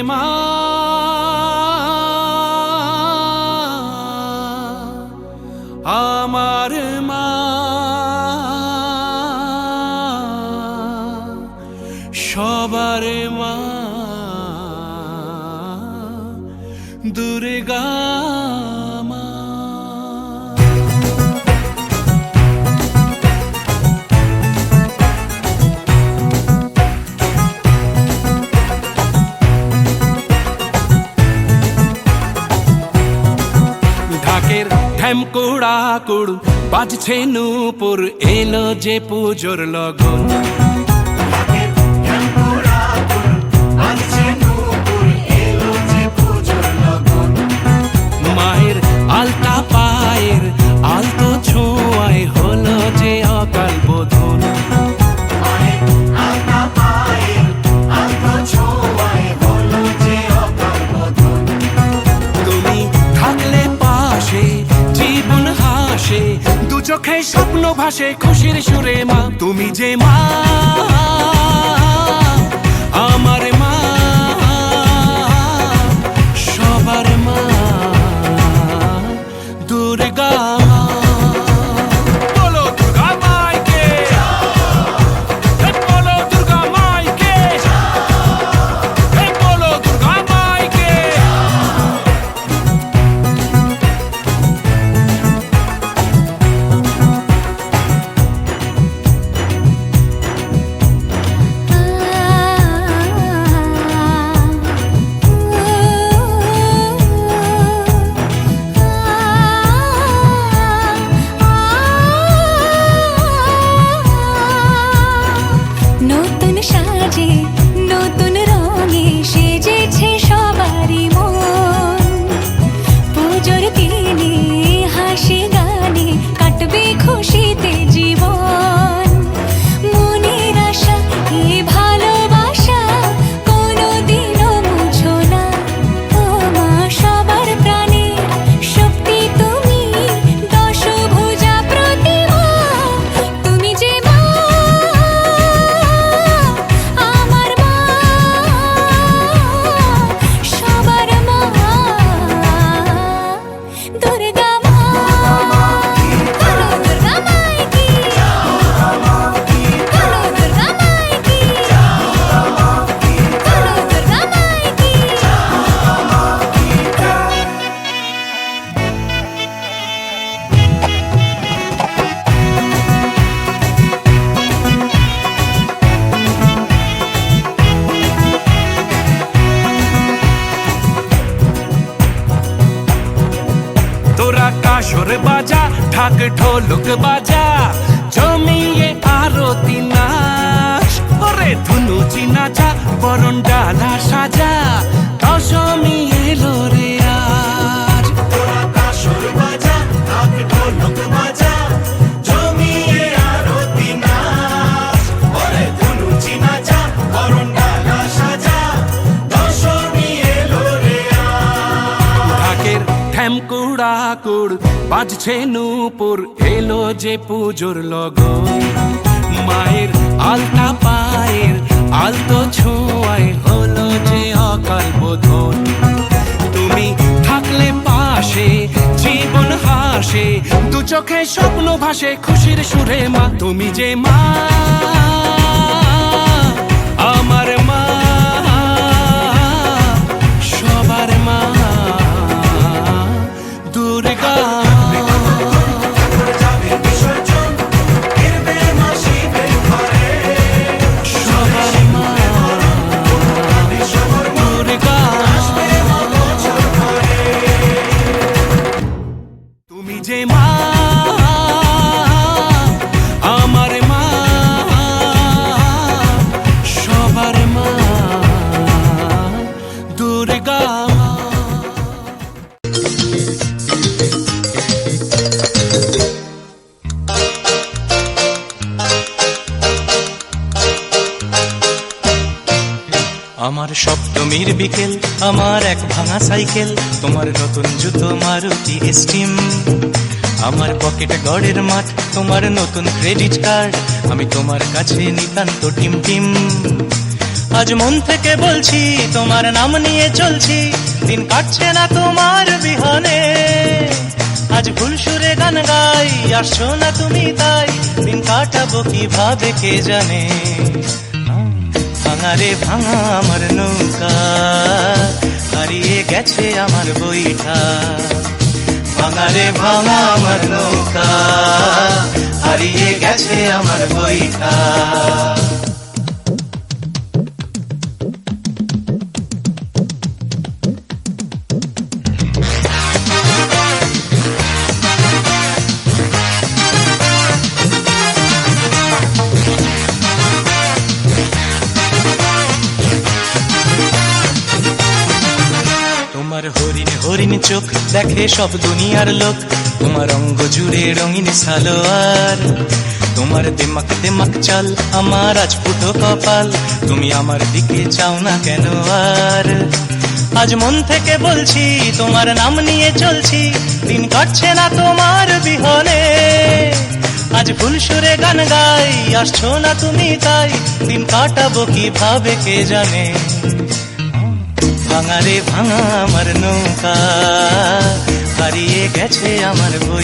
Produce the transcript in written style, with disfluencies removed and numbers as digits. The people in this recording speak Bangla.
মা আমার মা সবার মা দুর্গা মা। ঢাকের ঢ্যামকুড়া কুড় বাজছে নূপুর, এলো যে পুজোর লগন। মায়ের আলতা পায়ের আলতো ছোঁয়ায় হলো যে অকাল বোধন। তুমি থাকলে পাশে জীবন হাসে, দু চোখে স্বপ্ন ভাসে খুশির সুরে মা। তুমি যে মা আমার মা সবার মা দুর্গা মা। বলো দুর্গা মাইকে, বলো দুর্গা মাইকে, বলো দুর্গা মাইকে। নতুন সাজে নতুন রঙে সেজেছে সবারই মন। পুজোর দিনে হাসি গানে কাটবে খুশিতে জীবন। মনের আশা এ ভালোবাসা কোনোদিনও মুছো না। ও মা সবার প্রাণে শক্তি তুমি, দশভুজা প্রতিমা। তুমি যে মা আমার মা সবার মা দুর্গা মা। বলো দুর্গা মাইকি, বলো দুর্গা মাইকি, বলো দুর্গা মাইকি। তোরা কাসর বাজা ঢাক ঢোলক বাজা, জমিয়ে আরতি নাচ। ওরে ধুনুচি নাচা বরণ ডালা সাজা, দশমী এলো রে আজ। তোরা কাসর বাজা ঢাক ঢোলক বাজা, জমিয়ে আরতি নাচ। ওরে ধুনুচি নাচা বরণ ডালা সাজা, দশমী এলো রে আজ। ঢাকের ঢ্যামকুড়া কুড় বাজছে নূপুর, এলো যে পুজোর লগন। মায়ের আলতা পায়ের আলতো ছোঁয়ায় হলো যে অকাল বোধন। তুমি থাকলে পাশে জীবন হাসে, দু চোখে স্বপ্ন ভাসে খুশির সুরে মা। তুমি যে মা আমার মা সবার মা দুর্গা সবার মা দুর্গা। তুমি যে মা আমার মা সবার মা দুর্গা মা। আমার সপ্তমীর বিকেল, আমার এক ভাঙা সাইকেল, তোমার নতুন জুতো মারুতি স্টিম। আমার পকেটে গড়ের মাঠ, তোমার নতুন ক্রেডিট কার্ড, আমি তোমার কাছে নিতান্ত টিম টিম। আজ মন থেকে বলছি তোমার নাম নিয়ে চলছি, দিন কাটছে না তোমার বিহনে। আজ ভুল সুরে গান গাই, আসছো না তুমি তাই, দিন কাটাবো কিভাবে কে জানে। ভাঙা রে ভাঙা আমার নৌকা, হারিয়ে গেছে আমার বইটা। ভাঙা রে ভাঙা আমার নৌকা, হারিয়ে গেছে আমার বইটা। তোমার হরিণ হরিণ চোখ দেখে সব দুনিয়ার লোক, তোমার অঙ্গ জুড়ে রঙিন সালোয়ার। তোমার দেমাক দেমাক চাল, আমার আজ ফুটো কপাল, তুমি আমার দিকে চাও না কেন আর। আজ মন থেকে বলছি তোমার নাম নিয়ে চলছি, দিন কাটছে না তোমার বিহনে। আজ ভুল সুরে গান গাই, আসছো না তুমি তাই, দিন কাটাবো কিভাবে কে জানে। ভাঙা রে ভাঙা আমার নৌকা, হারিয়ে গেছে আমার বই।